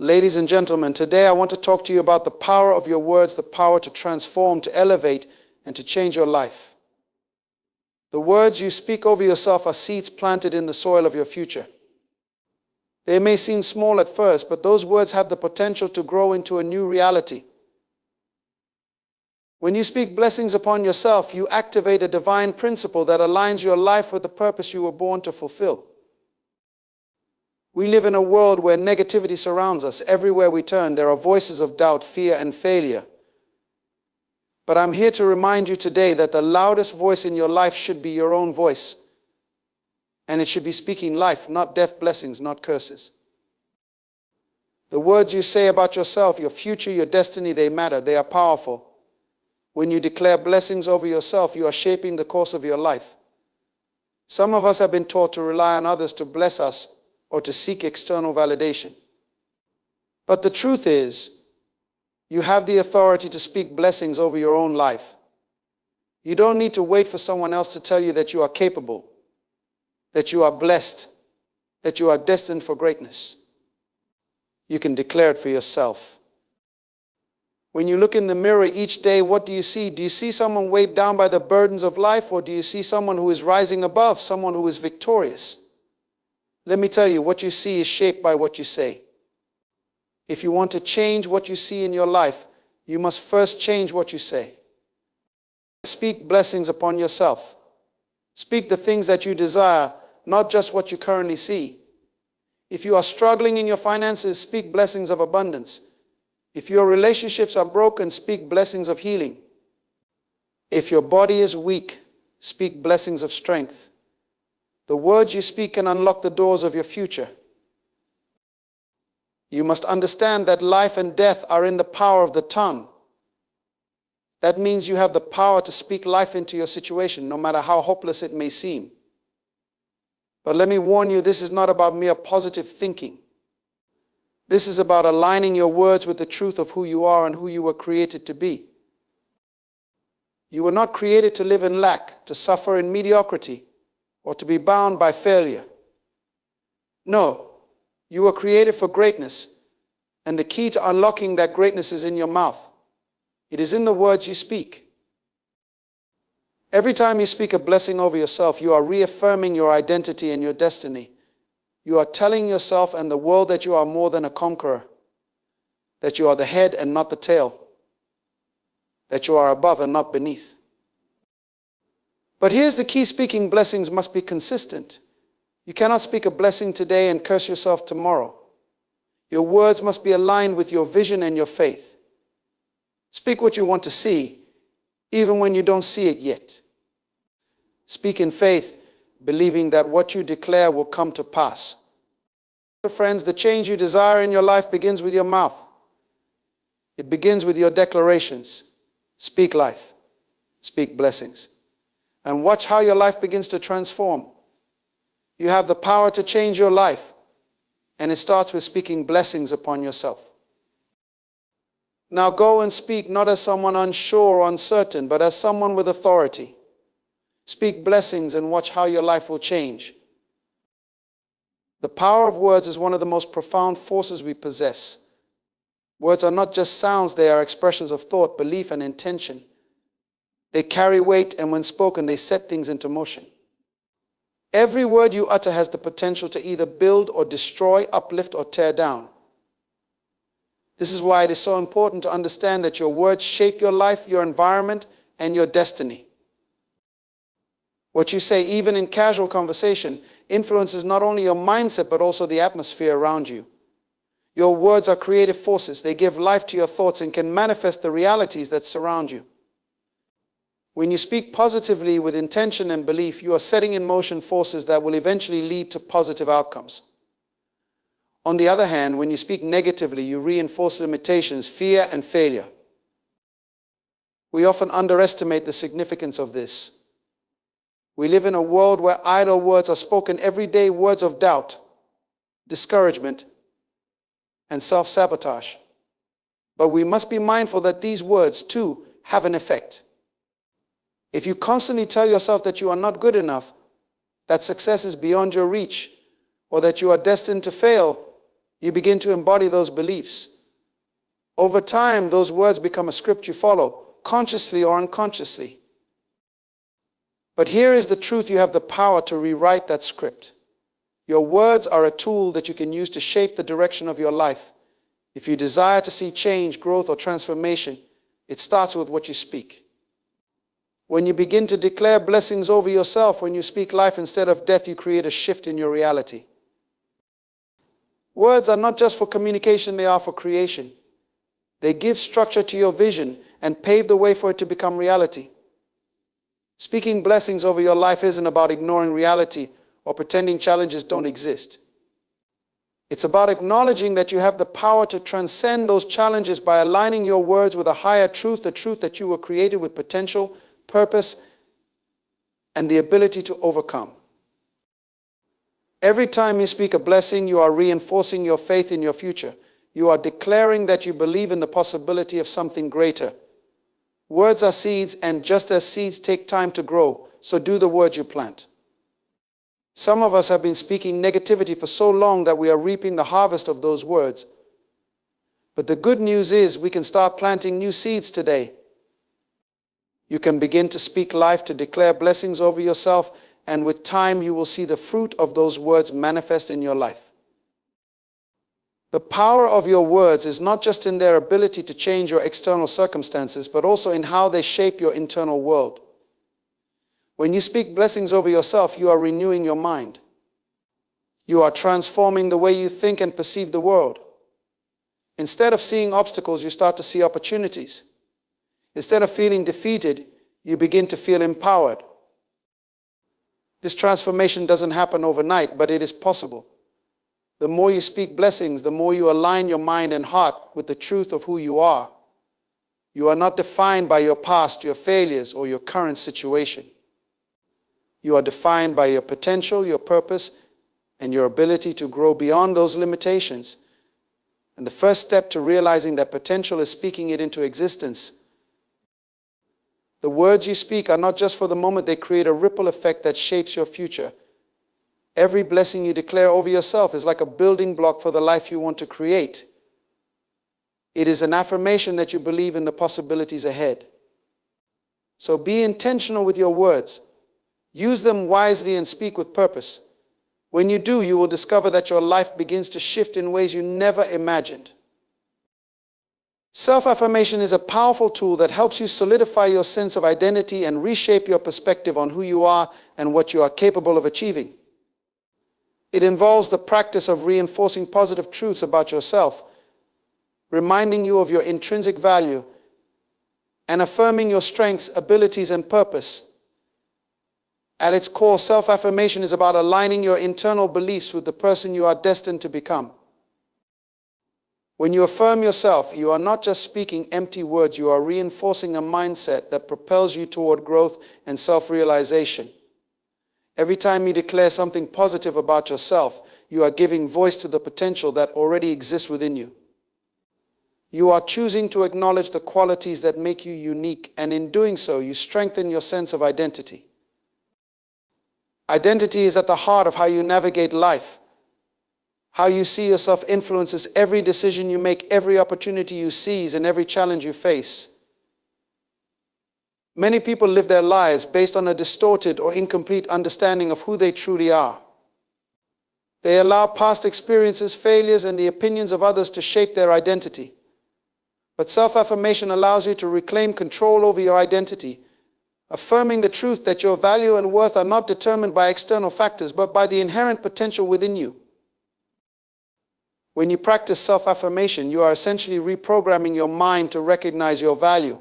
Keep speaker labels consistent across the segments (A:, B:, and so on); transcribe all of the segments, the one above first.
A: Ladies and gentlemen, today I want to talk to you about the power of your words, the power to transform, to elevate, and to change your life. The words you speak over yourself are seeds planted in the soil of your future. They may seem small at first, but those words have the potential to grow into a new reality. When you speak blessings upon yourself, you activate a divine principle that aligns your life with the purpose you were born to fulfill. We live in a world where negativity surrounds us. Everywhere we turn, there are voices of doubt, fear, and failure. But I'm here to remind you today that the loudest voice in your life should be your own voice. And it should be speaking life, not death, blessings, not curses. The words you say about yourself, your future, your destiny, they matter. They are powerful. When you declare blessings over yourself, you are shaping the course of your life. Some of us have been taught to rely on others to bless us or to seek external validation. But the truth is, you have the authority to speak blessings over your own life. You don't need to wait for someone else to tell you that you are capable, that you are blessed, that you are destined for greatness. You can declare it for yourself. When you look in the mirror each day, what do you see? Do you see someone weighed down by the burdens of life, or do you see someone who is rising above, someone who is victorious? Let me tell you, what you see is shaped by what you say. If you want to change what you see in your life, you must first change what you say. Speak blessings upon yourself. Speak the things that you desire, not just what you currently see. If you are struggling in your finances, speak blessings of abundance. If your relationships are broken, speak blessings of healing. If your body is weak, speak blessings of strength. The words you speak can unlock the doors of your future. You must understand that life and death are in the power of the tongue. That means you have the power to speak life into your situation, no matter how hopeless it may seem. But let me warn you, this is not about mere positive thinking. This is about aligning your words with the truth of who you are and who you were created to be. You were not created to live in lack, to suffer in mediocrity, or to be bound by failure. No, you were created for greatness, and the key to unlocking that greatness is in your mouth. It is in the words you speak. Every time you speak a blessing over yourself, you are reaffirming your identity and your destiny. You are telling yourself and the world that you are more than a conqueror, that you are the head and not the tail, that you are above and not beneath. But here's the key: speaking blessings must be consistent. You cannot speak a blessing today and curse yourself tomorrow. Your words must be aligned with your vision and your faith. Speak what you want to see, even when you don't see it yet. Speak in faith, believing that what you declare will come to pass. Friends, the change you desire in your life begins with your mouth. It begins with your declarations. Speak life. Speak blessings. And watch how your life begins to transform. You have the power to change your life, and it starts with speaking blessings upon yourself. Now go and speak not as someone unsure or uncertain, but as someone with authority. Speak blessings and watch how your life will change. The power of words is one of the most profound forces we possess. Words are not just sounds, they are expressions of thought, belief, and intention. They carry weight, and when spoken, they set things into motion. Every word you utter has the potential to either build or destroy, uplift or tear down. This is why it is so important to understand that your words shape your life, your environment, and your destiny. What you say, even in casual conversation, influences not only your mindset, but also the atmosphere around you. Your words are creative forces. They give life to your thoughts and can manifest the realities that surround you. When you speak positively with intention and belief, you are setting in motion forces that will eventually lead to positive outcomes. On the other hand, when you speak negatively, you reinforce limitations, fear, and failure. We often underestimate the significance of this. We live in a world where idle words are spoken every day, words of doubt, discouragement, and self-sabotage. But we must be mindful that these words, too, have an effect. If you constantly tell yourself that you are not good enough, that success is beyond your reach, or that you are destined to fail, You begin to embody those beliefs. Over time, those words become a script you follow, consciously or unconsciously. But here is the truth: you have the power to rewrite that script. Your words are a tool that you can use to shape the direction of your life. If you desire to see change, growth, or transformation, it starts with what you speak. When you begin to declare blessings over yourself, when you speak life instead of death, you create a shift in your reality. Words are not just for communication, they are for creation. They give structure to your vision and pave the way for it to become reality. Speaking blessings over your life isn't about ignoring reality or pretending challenges don't exist. It's about acknowledging that you have the power to transcend those challenges by aligning your words with a higher truth, the truth that you were created with potential, purpose, and the ability to overcome. Every time you speak a blessing, you are reinforcing your faith in your future. You are declaring that you believe in the possibility of something greater. Words are seeds, and just as seeds take time to grow, so do the words you plant. Some of us have been speaking negativity for so long that we are reaping the harvest of those words. But the good news is we can start planting new seeds today. You can begin to speak life, to declare blessings over yourself, and with time you will see the fruit of those words manifest in your life. The power of your words is not just in their ability to change your external circumstances, but also in how they shape your internal world. When you speak blessings over yourself, you are renewing your mind. You are transforming the way you think and perceive the world. Instead of seeing obstacles, you start to see opportunities. Instead of feeling defeated, you begin to feel empowered. This transformation doesn't happen overnight, but it is possible. The more you speak blessings, the more you align your mind and heart with the truth of who you are. You are not defined by your past, your failures, or your current situation. You are defined by your potential, your purpose, and your ability to grow beyond those limitations. And the first step to realizing that potential is speaking it into existence. The words you speak are not just for the moment, they create a ripple effect that shapes your future. Every blessing you declare over yourself is like a building block for the life you want to create. It is an affirmation that you believe in the possibilities ahead. So be intentional with your words. Use them wisely and speak with purpose. When you do, you will discover that your life begins to shift in ways you never imagined. Self-affirmation is a powerful tool that helps you solidify your sense of identity and reshape your perspective on who you are and what you are capable of achieving. It involves the practice of reinforcing positive truths about yourself, reminding you of your intrinsic value, and affirming your strengths, abilities, and purpose. At its core, self-affirmation is about aligning your internal beliefs with the person you are destined to become. When you affirm yourself, you are not just speaking empty words, you are reinforcing a mindset that propels you toward growth and self-realization. Every time you declare something positive about yourself, you are giving voice to the potential that already exists within you. You are choosing to acknowledge the qualities that make you unique, and in doing so, you strengthen your sense of identity. Identity is at the heart of how you navigate life. How you see yourself influences every decision you make, every opportunity you seize, and every challenge you face. Many people live their lives based on a distorted or incomplete understanding of who they truly are. They allow past experiences, failures, and the opinions of others to shape their identity. But self-affirmation allows you to reclaim control over your identity, affirming the truth that your value and worth are not determined by external factors, but by the inherent potential within you. When you practice self-affirmation, you are essentially reprogramming your mind to recognize your value.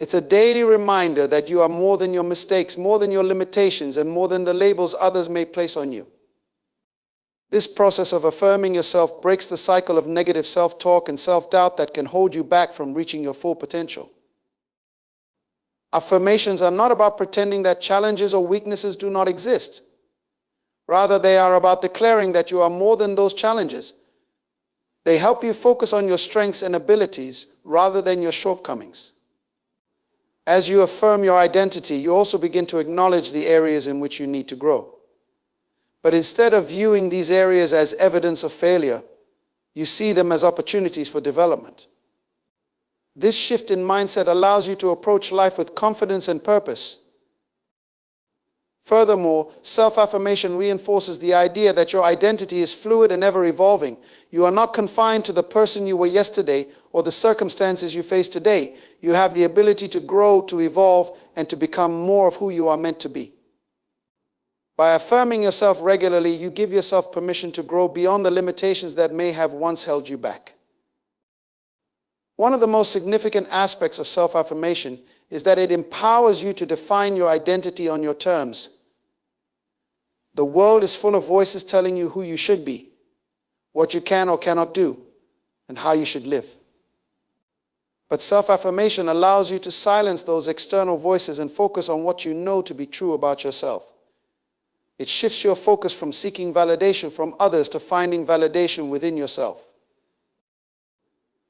A: It's a daily reminder that you are more than your mistakes, more than your limitations, and more than the labels others may place on you. This process of affirming yourself breaks the cycle of negative self-talk and self-doubt that can hold you back from reaching your full potential. Affirmations are not about pretending that challenges or weaknesses do not exist. Rather, they are about declaring that you are more than those challenges. They help you focus on your strengths and abilities rather than your shortcomings. As you affirm your identity, you also begin to acknowledge the areas in which you need to grow. But instead of viewing these areas as evidence of failure, you see them as opportunities for development. This shift in mindset allows you to approach life with confidence and purpose. Furthermore, self-affirmation reinforces the idea that your identity is fluid and ever-evolving. You are not confined to the person you were yesterday or the circumstances you face today. You have the ability to grow, to evolve, and to become more of who you are meant to be. By affirming yourself regularly, you give yourself permission to grow beyond the limitations that may have once held you back. One of the most significant aspects of self-affirmation is that it empowers you to define your identity on your terms. The world is full of voices telling you who you should be, what you can or cannot do, and how you should live. But self-affirmation allows you to silence those external voices and focus on what you know to be true about yourself. It shifts your focus from seeking validation from others to finding validation within yourself.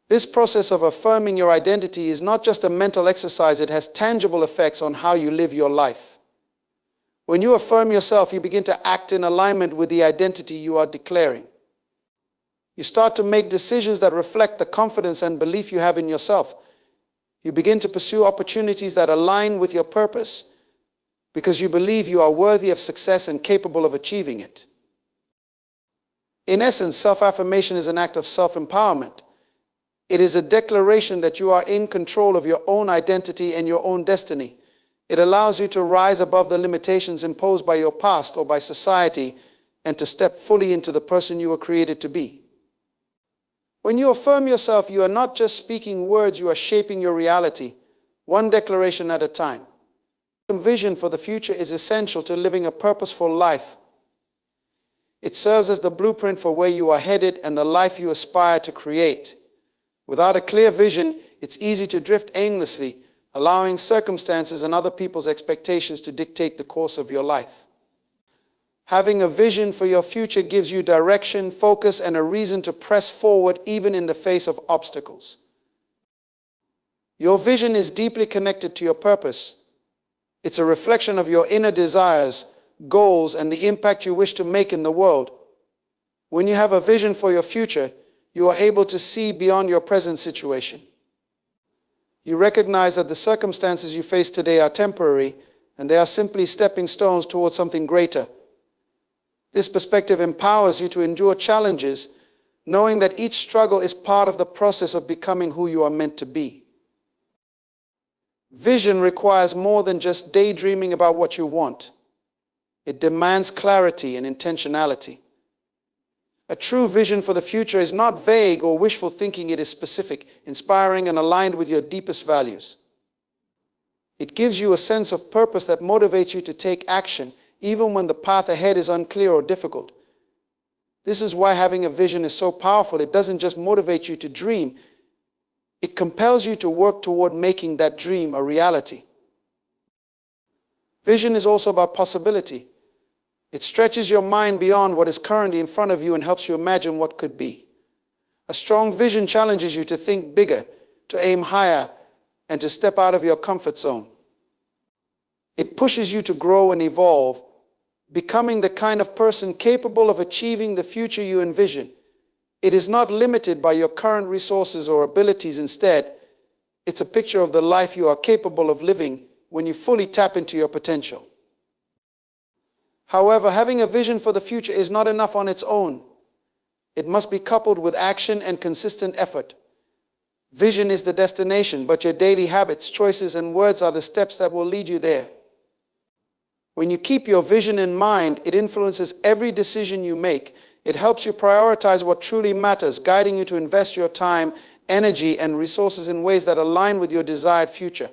A: This process of affirming your identity is not just a mental exercise, it has tangible effects on how you live your life. When you affirm yourself, you begin to act in alignment with the identity you are declaring. You start to make decisions that reflect the confidence and belief you have in yourself. You begin to pursue opportunities that align with your purpose because you believe you are worthy of success and capable of achieving it. In essence, self-affirmation is an act of self-empowerment. It is a declaration that you are in control of your own identity and your own destiny. It allows you to rise above the limitations imposed by your past or by society and to step fully into the person you were created to be. When you affirm yourself, you are not just speaking words, you are shaping your reality, one declaration at a time. Vision for the future is essential to living a purposeful life. It serves as the blueprint for where you are headed and the life you aspire to create. Without a clear vision, it's easy to drift aimlessly, allowing circumstances and other people's expectations to dictate the course of your life. Having a vision for your future gives you direction, focus, and a reason to press forward even in the face of obstacles. Your vision is deeply connected to your purpose. It's a reflection of your inner desires, goals, and the impact you wish to make in the world. When you have a vision for your future, you are able to see beyond your present situation. You recognize that the circumstances you face today are temporary, and they are simply stepping stones towards something greater. This perspective empowers you to endure challenges, knowing that each struggle is part of the process of becoming who you are meant to be. Vision requires more than just daydreaming about what you want. It demands clarity and intentionality. A true vision for the future is not vague or wishful thinking, it is specific, inspiring, and aligned with your deepest values. It gives you a sense of purpose that motivates you to take action, even when the path ahead is unclear or difficult. This is why having a vision is so powerful. It doesn't just motivate you to dream, it compels you to work toward making that dream a reality. Vision is also about possibility. It stretches your mind beyond what is currently in front of you and helps you imagine what could be. A strong vision challenges you to think bigger, to aim higher, and to step out of your comfort zone. It pushes you to grow and evolve, becoming the kind of person capable of achieving the future you envision. It is not limited by your current resources or abilities. Instead, it's a picture of the life you are capable of living when you fully tap into your potential. However, having a vision for the future is not enough on its own. It must be coupled with action and consistent effort. Vision is the destination, but your daily habits, choices, and words are the steps that will lead you there. When you keep your vision in mind, it influences every decision you make. It helps you prioritize what truly matters, guiding you to invest your time, energy, and resources in ways that align with your desired future.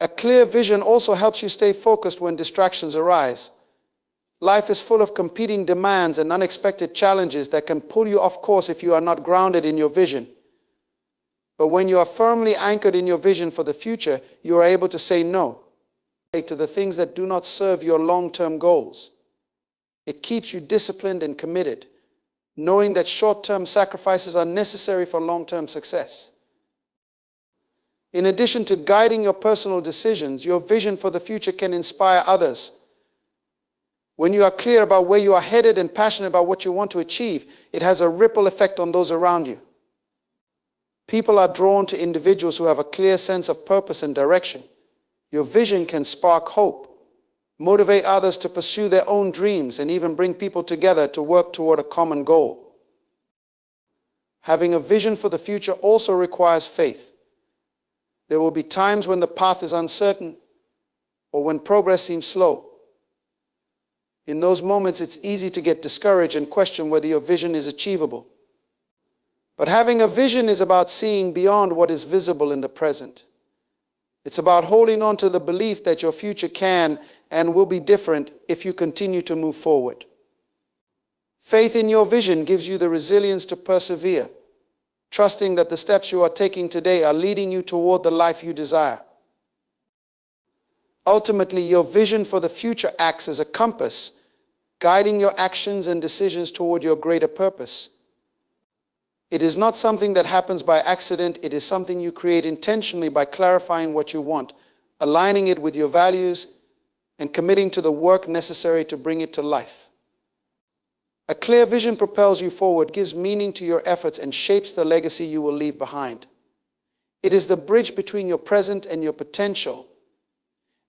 A: A clear vision also helps you stay focused when distractions arise. Life is full of competing demands and unexpected challenges that can pull you off course if you are not grounded in your vision. But when you are firmly anchored in your vision for the future, you are able to say no to the things that do not serve your long-term goals. It keeps you disciplined and committed, knowing that short-term sacrifices are necessary for long-term success. In addition to guiding your personal decisions, your vision for the future can inspire others. When you are clear about where you are headed and passionate about what you want to achieve, it has a ripple effect on those around you. People are drawn to individuals who have a clear sense of purpose and direction. Your vision can spark hope, motivate others to pursue their own dreams, and even bring people together to work toward a common goal. Having a vision for the future also requires faith. There will be times when the path is uncertain or when progress seems slow. In those moments, it's easy to get discouraged and question whether your vision is achievable. But having a vision is about seeing beyond what is visible in the present. It's about holding on to the belief that your future can and will be different if you continue to move forward. Faith in your vision gives you the resilience to persevere, trusting that the steps you are taking today are leading you toward the life you desire. Ultimately, your vision for the future acts as a compass, guiding your actions and decisions toward your greater purpose. It is not something that happens by accident. It is something you create intentionally by clarifying what you want, aligning it with your values, and committing to the work necessary to bring it to life. A clear vision propels you forward, gives meaning to your efforts, and shapes the legacy you will leave behind. It is the bridge between your present and your potential,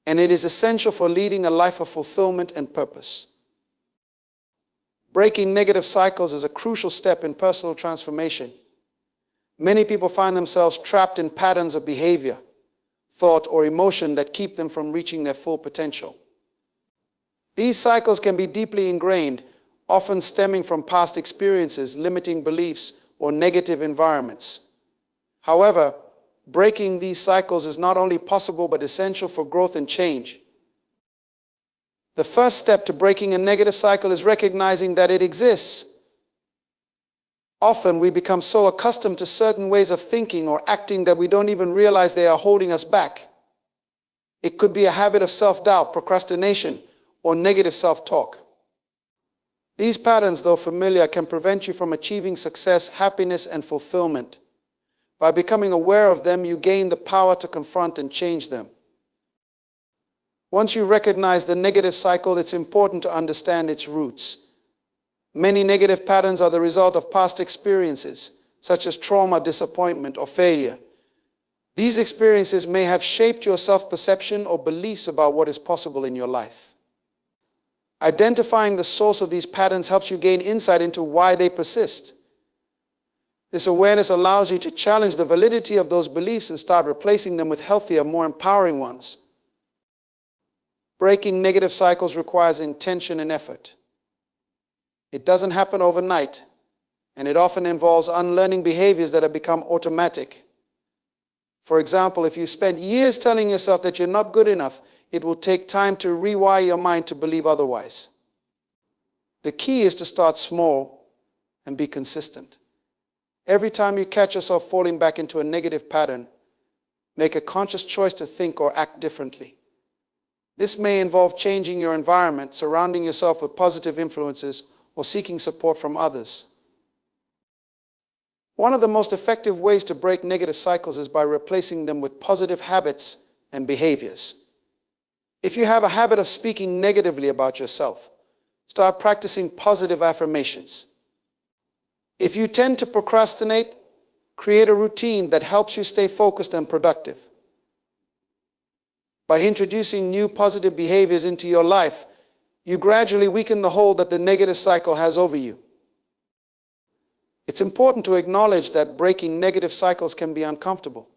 A: and it is essential for leading a life of fulfillment and purpose. Breaking negative cycles is a crucial step in personal transformation. Many people find themselves trapped in patterns of behavior, thought, or emotion that keep them from reaching their full potential. These cycles can be deeply ingrained, often stemming from past experiences, limiting beliefs, or negative environments. However, breaking these cycles is not only possible but essential for growth and change. The first step to breaking a negative cycle is recognizing that it exists. Often we become so accustomed to certain ways of thinking or acting that we don't even realize they are holding us back. It could be a habit of self-doubt, procrastination, or negative self-talk. These patterns, though familiar, can prevent you from achieving success, happiness, and fulfillment. By becoming aware of them, you gain the power to confront and change them. Once you recognize the negative cycle, it's important to understand its roots. Many negative patterns are the result of past experiences, such as trauma, disappointment, or failure. These experiences may have shaped your self-perception or beliefs about what is possible in your life. Identifying the source of these patterns helps you gain insight into why they persist. This awareness allows you to challenge the validity of those beliefs and start replacing them with healthier, more empowering ones. Breaking negative cycles requires intention and effort. It doesn't happen overnight, and it often involves unlearning behaviors that have become automatic. For example, if you spent years telling yourself that you're not good enough, it will take time to rewire your mind to believe otherwise. The key is to start small and be consistent. Every time you catch yourself falling back into a negative pattern, make a conscious choice to think or act differently. This may involve changing your environment, surrounding yourself with positive influences, or seeking support from others. One of the most effective ways to break negative cycles is by replacing them with positive habits and behaviors. If you have a habit of speaking negatively about yourself, start practicing positive affirmations. If you tend to procrastinate, create a routine that helps you stay focused and productive. By introducing new positive behaviors into your life, you gradually weaken the hold that the negative cycle has over you. It's important to acknowledge that breaking negative cycles can be uncomfortable.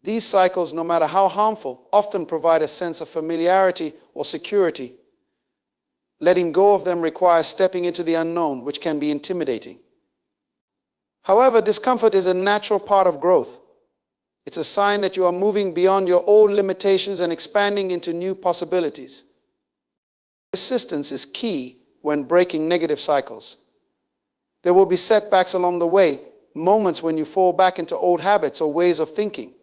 A: These cycles, no matter how harmful, often provide a sense of familiarity or security. Letting go of them requires stepping into the unknown, which can be intimidating. However, discomfort is a natural part of growth. It's a sign that you are moving beyond your old limitations and expanding into new possibilities. Persistence is key when breaking negative cycles. There will be setbacks along the way, moments when you fall back into old habits or ways of thinking.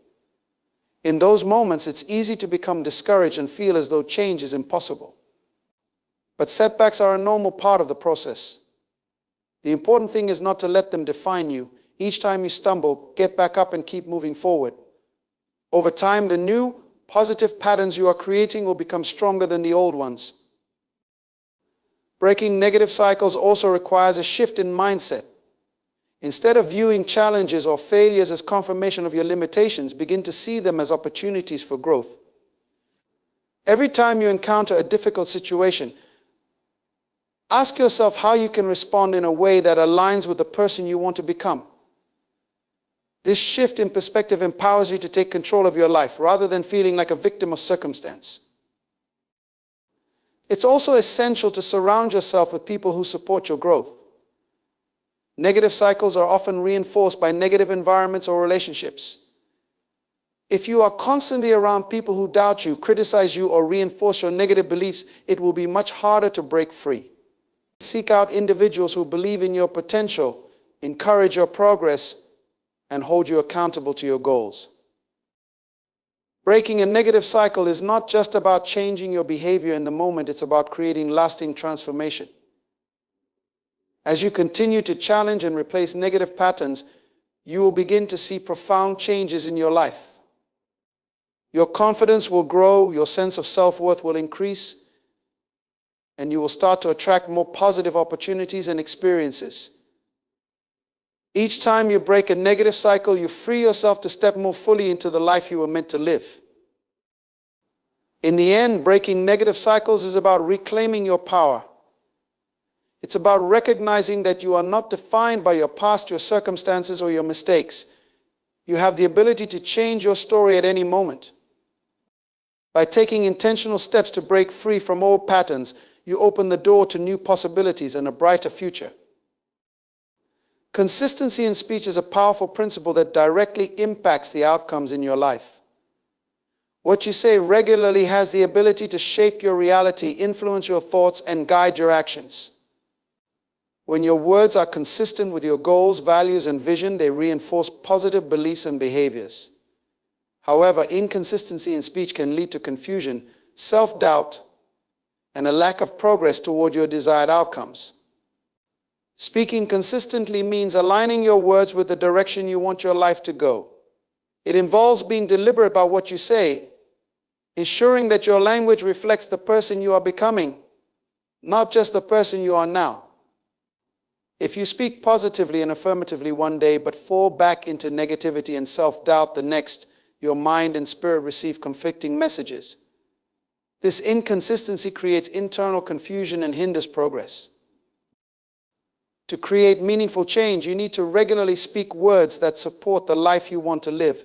A: In those moments, it's easy to become discouraged and feel as though change is impossible. But setbacks are a normal part of the process. The important thing is not to let them define you. Each time you stumble, get back up and keep moving forward. Over time, the new, positive patterns you are creating will become stronger than the old ones. Breaking negative cycles also requires a shift in mindset. Instead of viewing challenges or failures as confirmation of your limitations, begin to see them as opportunities for growth. Every time you encounter a difficult situation, ask yourself how you can respond in a way that aligns with the person you want to become. This shift in perspective empowers you to take control of your life rather than feeling like a victim of circumstance. It's also essential to surround yourself with people who support your growth. Negative cycles are often reinforced by negative environments or relationships. If you are constantly around people who doubt you, criticize you, or reinforce your negative beliefs, it will be much harder to break free. Seek out individuals who believe in your potential, encourage your progress, and hold you accountable to your goals. Breaking a negative cycle is not just about changing your behavior in the moment, it's about creating lasting transformation. As you continue to challenge and replace negative patterns, you will begin to see profound changes in your life. Your confidence will grow, your sense of self-worth will increase, and you will start to attract more positive opportunities and experiences. Each time you break a negative cycle, you free yourself to step more fully into the life you were meant to live. In the end, breaking negative cycles is about reclaiming your power. It's about recognizing that you are not defined by your past, your circumstances, or your mistakes. You have the ability to change your story at any moment. By taking intentional steps to break free from old patterns, you open the door to new possibilities and a brighter future. Consistency in speech is a powerful principle that directly impacts the outcomes in your life. What you say regularly has the ability to shape your reality, influence your thoughts, and guide your actions. When your words are consistent with your goals, values, and vision, they reinforce positive beliefs and behaviors. However, inconsistency in speech can lead to confusion, self-doubt, and a lack of progress toward your desired outcomes. Speaking consistently means aligning your words with the direction you want your life to go. It involves being deliberate about what you say, ensuring that your language reflects the person you are becoming, not just the person you are now. If you speak positively and affirmatively one day but fall back into negativity and self-doubt the next, your mind and spirit receive conflicting messages. This inconsistency creates internal confusion and hinders progress. To create meaningful change, you need to regularly speak words that support the life you want to live.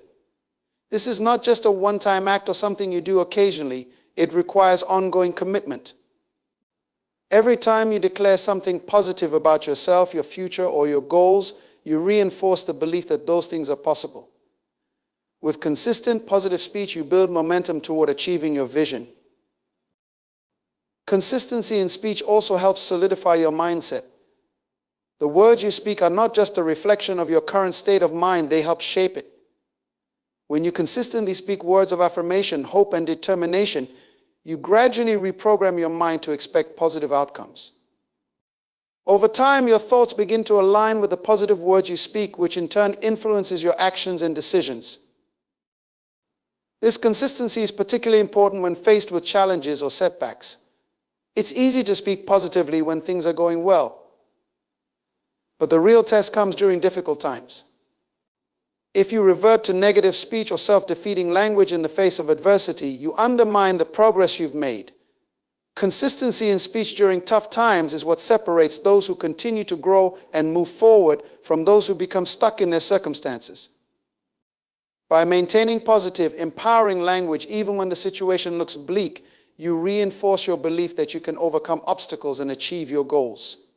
A: This is not just a one-time act or something you do occasionally. It requires ongoing commitment. Every time you declare something positive about yourself, your future, or your goals, you reinforce the belief that those things are possible. With consistent positive speech, you build momentum toward achieving your vision. Consistency in speech also helps solidify your mindset. The words you speak are not just a reflection of your current state of mind, they help shape it. When you consistently speak words of affirmation, hope, and determination, you gradually reprogram your mind to expect positive outcomes. Over time, your thoughts begin to align with the positive words you speak, which in turn influences your actions and decisions. This consistency is particularly important when faced with challenges or setbacks. It's easy to speak positively when things are going well. But the real test comes during difficult times. If you revert to negative speech or self-defeating language in the face of adversity, you undermine the progress you've made. Consistency in speech during tough times is what separates those who continue to grow and move forward from those who become stuck in their circumstances. By maintaining positive, empowering language even when the situation looks bleak, you reinforce your belief that you can overcome obstacles and achieve your goals.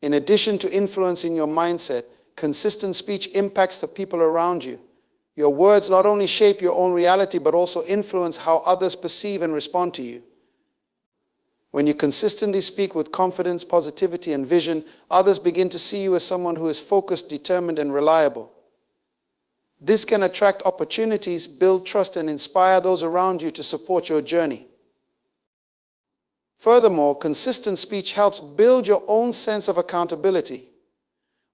A: In addition to influencing your mindset, consistent speech impacts the people around you. Your words not only shape your own reality, but also influence how others perceive and respond to you. When you consistently speak with confidence, positivity, and vision, others begin to see you as someone who is focused, determined, and reliable. This can attract opportunities, build trust, and inspire those around you to support your journey. Furthermore, consistent speech helps build your own sense of accountability.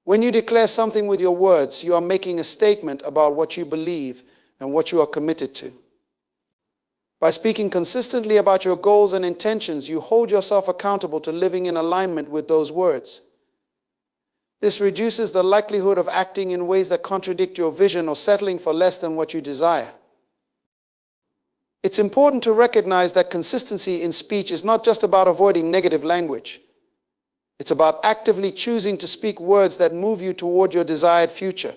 A: When you declare something with your words, you are making a statement about what you believe and what you are committed to. By speaking consistently about your goals and intentions, you hold yourself accountable to living in alignment with those words. This reduces the likelihood of acting in ways that contradict your vision or settling for less than what you desire. It's important to recognize that consistency in speech is not just about avoiding negative language. It's about actively choosing to speak words that move you toward your desired future.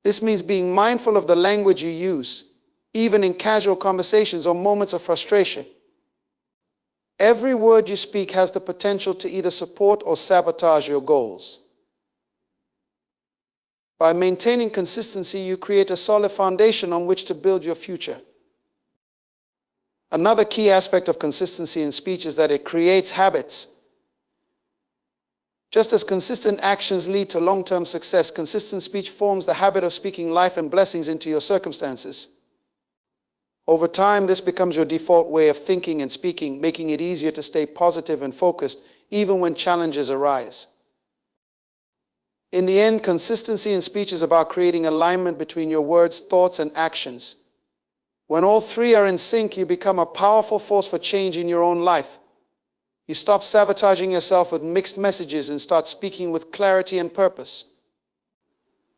A: This means being mindful of the language you use, even in casual conversations or moments of frustration. Every word you speak has the potential to either support or sabotage your goals. By maintaining consistency, you create a solid foundation on which to build your future. Another key aspect of consistency in speech is that it creates habits. Just as consistent actions lead to long-term success, consistent speech forms the habit of speaking life and blessings into your circumstances. Over time, this becomes your default way of thinking and speaking, making it easier to stay positive and focused even when challenges arise. In the end, consistency in speech is about creating alignment between your words, thoughts, and actions. When all three are in sync, you become a powerful force for change in your own life. You stop sabotaging yourself with mixed messages and start speaking with clarity and purpose.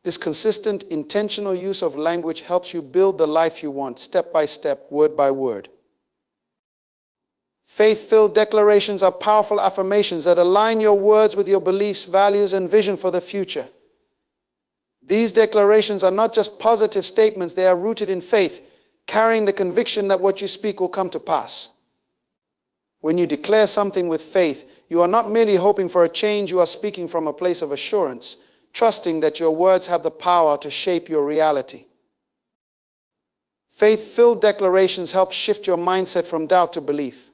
A: This consistent, intentional use of language helps you build the life you want, step by step, word by word. Faith-filled declarations are powerful affirmations that align your words with your beliefs, values, and vision for the future. These declarations are not just positive statements, they are rooted in faith, carrying the conviction that what you speak will come to pass. When you declare something with faith, you are not merely hoping for a change, you are speaking from a place of assurance, trusting that your words have the power to shape your reality. Faith-filled declarations help shift your mindset from doubt to belief.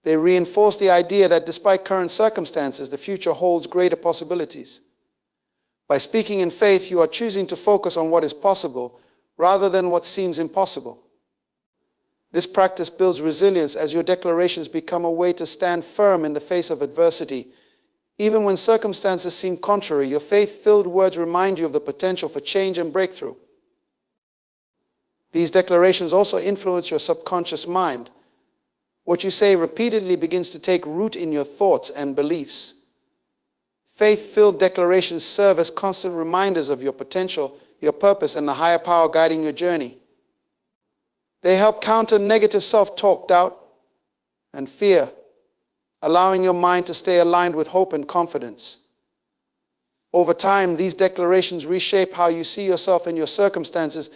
A: They reinforce the idea that despite current circumstances, the future holds greater possibilities. By speaking in faith, you are choosing to focus on what is possible rather than what seems impossible. This practice builds resilience as your declarations become a way to stand firm in the face of adversity. Even when circumstances seem contrary, your faith-filled words remind you of the potential for change and breakthrough. These declarations also influence your subconscious mind. What you say repeatedly begins to take root in your thoughts and beliefs. Faith-filled declarations serve as constant reminders of your potential, your purpose, and the higher power guiding your journey. They help counter negative self-talk, doubt, and fear, allowing your mind to stay aligned with hope and confidence. Over time, these declarations reshape how you see yourself and your circumstances,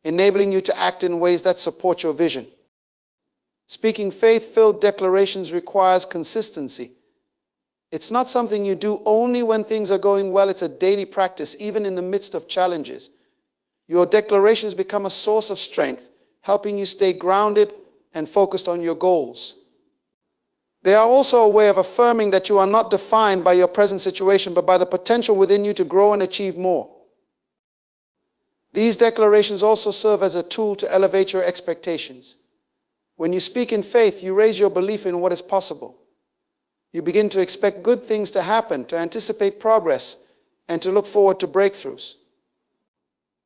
A: enabling you to act in ways that support your vision. Speaking faith-filled declarations requires consistency. It's not something you do only when things are going well, it's a daily practice, even in the midst of challenges. Your declarations become a source of strength, helping you stay grounded and focused on your goals. They are also a way of affirming that you are not defined by your present situation, but by the potential within you to grow and achieve more. These declarations also serve as a tool to elevate your expectations. When you speak in faith, you raise your belief in what is possible. You begin to expect good things to happen, to anticipate progress, and to look forward to breakthroughs.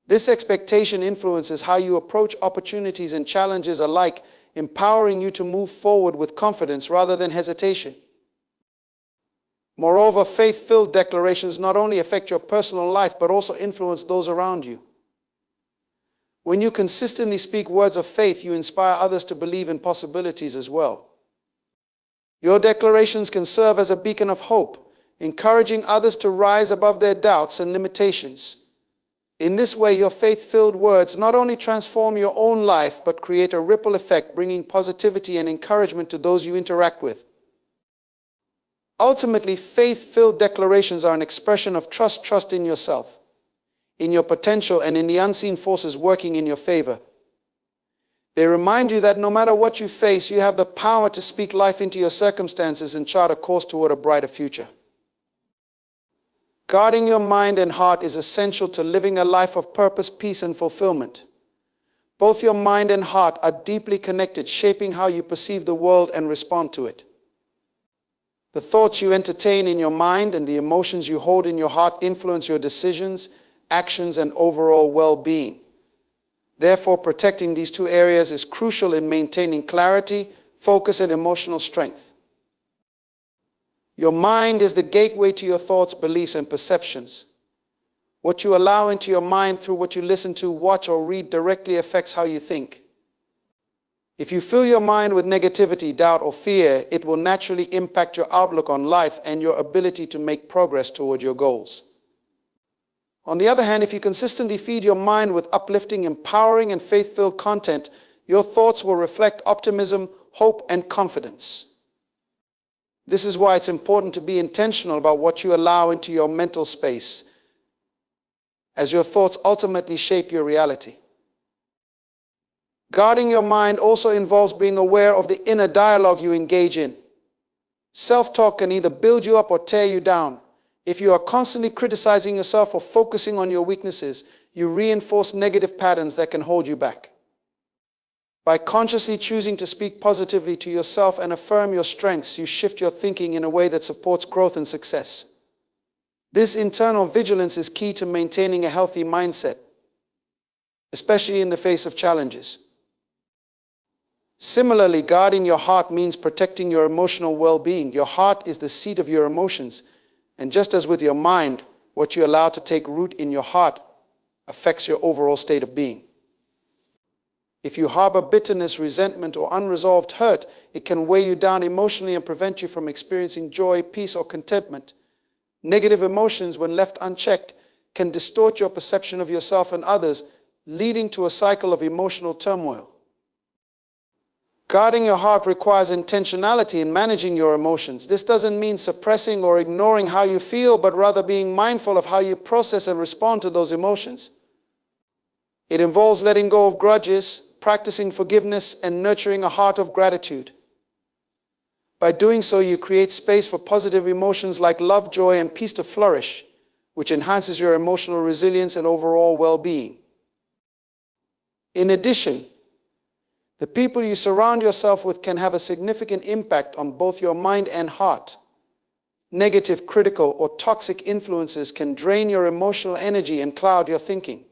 A: This expectation influences how you approach opportunities and challenges alike, empowering you to move forward with confidence rather than hesitation. Moreover, faith-filled declarations not only affect your personal life, but also influence those around you. When you consistently speak words of faith, you inspire others to believe in possibilities as well. Your declarations can serve as a beacon of hope, encouraging others to rise above their doubts and limitations. In this way, your faith-filled words not only transform your own life, but create a ripple effect, bringing positivity and encouragement to those you interact with. Ultimately, faith-filled declarations are an expression of trust in yourself, in your potential, and in the unseen forces working in your favor. They remind you that no matter what you face, you have the power to speak life into your circumstances and chart a course toward a brighter future. Guarding your mind and heart is essential to living a life of purpose, peace, and fulfillment. Both your mind and heart are deeply connected, shaping how you perceive the world and respond to it. The thoughts you entertain in your mind and the emotions you hold in your heart influence your decisions, actions, and overall well-being. Therefore, protecting these two areas is crucial in maintaining clarity, focus, and emotional strength. Your mind is the gateway to your thoughts, beliefs, and perceptions. What you allow into your mind through what you listen to, watch, or read directly affects how you think. If you fill your mind with negativity, doubt, or fear, it will naturally impact your outlook on life and your ability to make progress toward your goals. On the other hand, if you consistently feed your mind with uplifting, empowering, and faith-filled content, your thoughts will reflect optimism, hope, and confidence. This is why it's important to be intentional about what you allow into your mental space, as your thoughts ultimately shape your reality. Guarding your mind also involves being aware of the inner dialogue you engage in. Self-talk can either build you up or tear you down. If you are constantly criticizing yourself or focusing on your weaknesses, you reinforce negative patterns that can hold you back. By consciously choosing to speak positively to yourself and affirm your strengths, you shift your thinking in a way that supports growth and success. This internal vigilance is key to maintaining a healthy mindset, especially in the face of challenges. Similarly, guarding your heart means protecting your emotional well-being. Your heart is the seat of your emotions, and just as with your mind, what you allow to take root in your heart affects your overall state of being. If you harbor bitterness, resentment, or unresolved hurt, it can weigh you down emotionally and prevent you from experiencing joy, peace, or contentment. Negative emotions, when left unchecked, can distort your perception of yourself and others, leading to a cycle of emotional turmoil. Guarding your heart requires intentionality in managing your emotions. This doesn't mean suppressing or ignoring how you feel, but rather being mindful of how you process and respond to those emotions. It involves letting go of grudges, practicing forgiveness, and nurturing a heart of gratitude. By doing so, you create space for positive emotions like love, joy, and peace to flourish, which enhances your emotional resilience and overall well-being. In addition, the people you surround yourself with can have a significant impact on both your mind and heart. Negative, critical, or toxic influences can drain your emotional energy and cloud your thinking.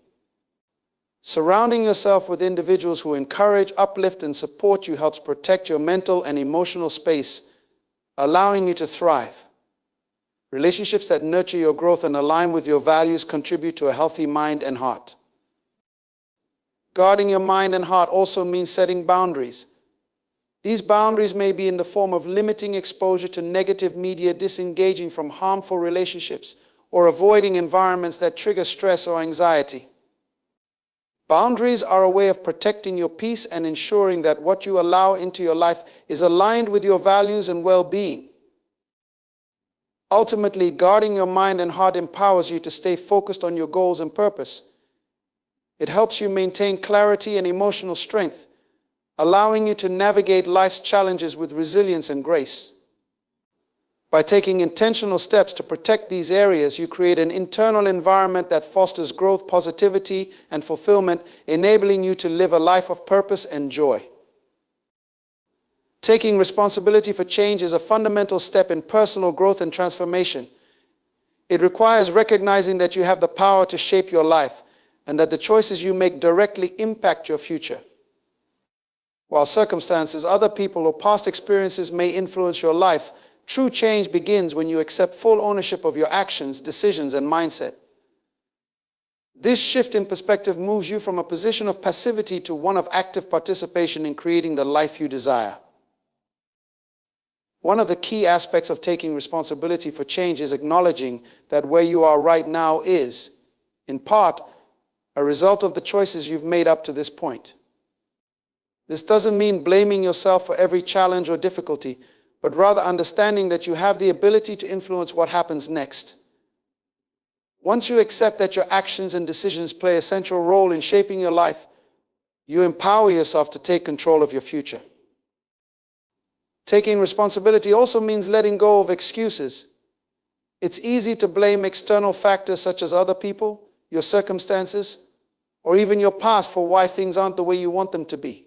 A: Surrounding yourself with individuals who encourage, uplift, and support you helps protect your mental and emotional space, allowing you to thrive. Relationships that nurture your growth and align with your values contribute to a healthy mind and heart. Guarding your mind and heart also means setting boundaries. These boundaries may be in the form of limiting exposure to negative media, disengaging from harmful relationships, or avoiding environments that trigger stress or anxiety. Boundaries are a way of protecting your peace and ensuring that what you allow into your life is aligned with your values and well-being. Ultimately, guarding your mind and heart empowers you to stay focused on your goals and purpose. It helps you maintain clarity and emotional strength, allowing you to navigate life's challenges with resilience and grace. By taking intentional steps to protect these areas, you create an internal environment that fosters growth, positivity, and fulfillment, enabling you to live a life of purpose and joy. Taking responsibility for change is a fundamental step in personal growth and transformation. It requires recognizing that you have the power to shape your life, and that the choices you make directly impact your future. While circumstances, other people, or past experiences may influence your life, true change begins when you accept full ownership of your actions, decisions, and mindset. This shift in perspective moves you from a position of passivity to one of active participation in creating the life you desire. One of the key aspects of taking responsibility for change is acknowledging that where you are right now is, in part, a result of the choices you've made up to this point. This doesn't mean blaming yourself for every challenge or difficulty, but rather understanding that you have the ability to influence what happens next. Once you accept that your actions and decisions play a central role in shaping your life, you empower yourself to take control of your future. Taking responsibility also means letting go of excuses. It's easy to blame external factors such as other people, your circumstances, or even your past for why things aren't the way you want them to be.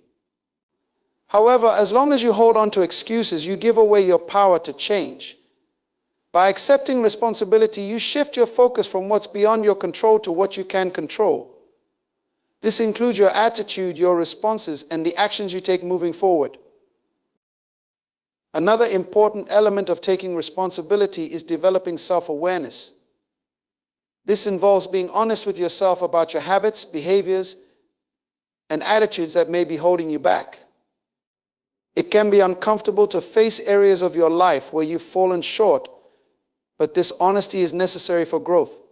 A: However, as long as you hold on to excuses, you give away your power to change. By accepting responsibility, you shift your focus from what's beyond your control to what you can control. This includes your attitude, your responses, and the actions you take moving forward. Another important element of taking responsibility is developing self-awareness. This involves being honest with yourself about your habits, behaviors, and attitudes that may be holding you back. It can be uncomfortable to face areas of your life where you've fallen short, but this honesty is necessary for growth.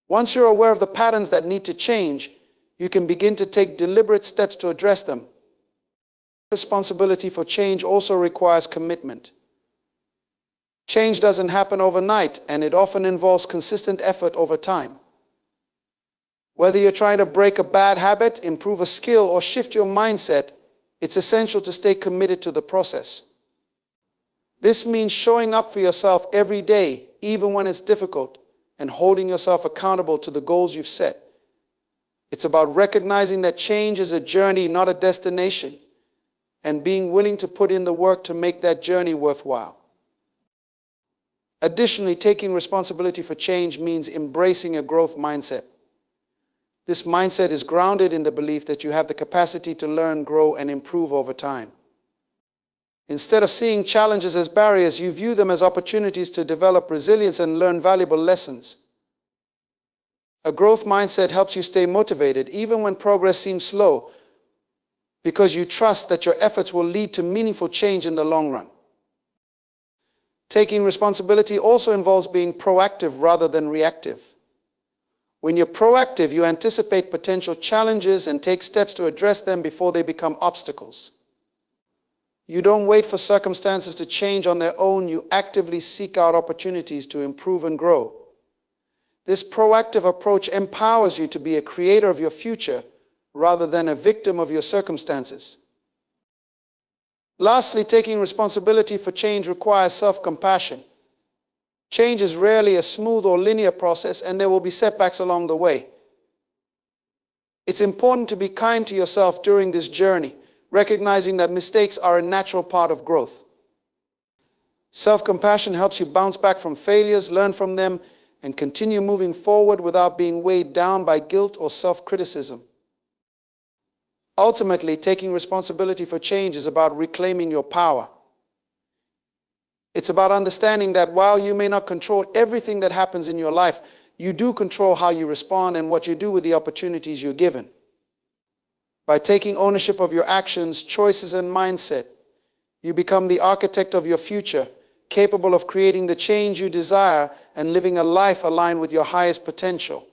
A: Once you're aware of the patterns that need to change, you can begin to take deliberate steps to address them. Responsibility for change also requires commitment. Change doesn't happen overnight, and it often involves consistent effort over time. Whether you're trying to break a bad habit, improve a skill, or shift your mindset, it's essential to stay committed to the process. This means showing up for yourself every day, even when it's difficult, and holding yourself accountable to the goals you've set. It's about recognizing that change is a journey, not a destination, and being willing to put in the work to make that journey worthwhile. Additionally, taking responsibility for change means embracing a growth mindset. This mindset is grounded in the belief that you have the capacity to learn, grow, and improve over time. Instead of seeing challenges as barriers, you view them as opportunities to develop resilience and learn valuable lessons. A growth mindset helps you stay motivated even when progress seems slow, because you trust that your efforts will lead to meaningful change in the long run. Taking responsibility also involves being proactive rather than reactive. When you're proactive, you anticipate potential challenges and take steps to address them before they become obstacles. You don't wait for circumstances to change on their own, you actively seek out opportunities to improve and grow. This proactive approach empowers you to be a creator of your future rather than a victim of your circumstances. Lastly, taking responsibility for change requires self-compassion. Change is rarely a smooth or linear process, and there will be setbacks along the way. It's important to be kind to yourself during this journey, recognizing that mistakes are a natural part of growth. Self-compassion helps you bounce back from failures, learn from them, and continue moving forward without being weighed down by guilt or self-criticism. Ultimately, taking responsibility for change is about reclaiming your power. It's about understanding that while you may not control everything that happens in your life, you do control how you respond and what you do with the opportunities you're given. By taking ownership of your actions, choices, and mindset, you become the architect of your future, capable of creating the change you desire and living a life aligned with your highest potential.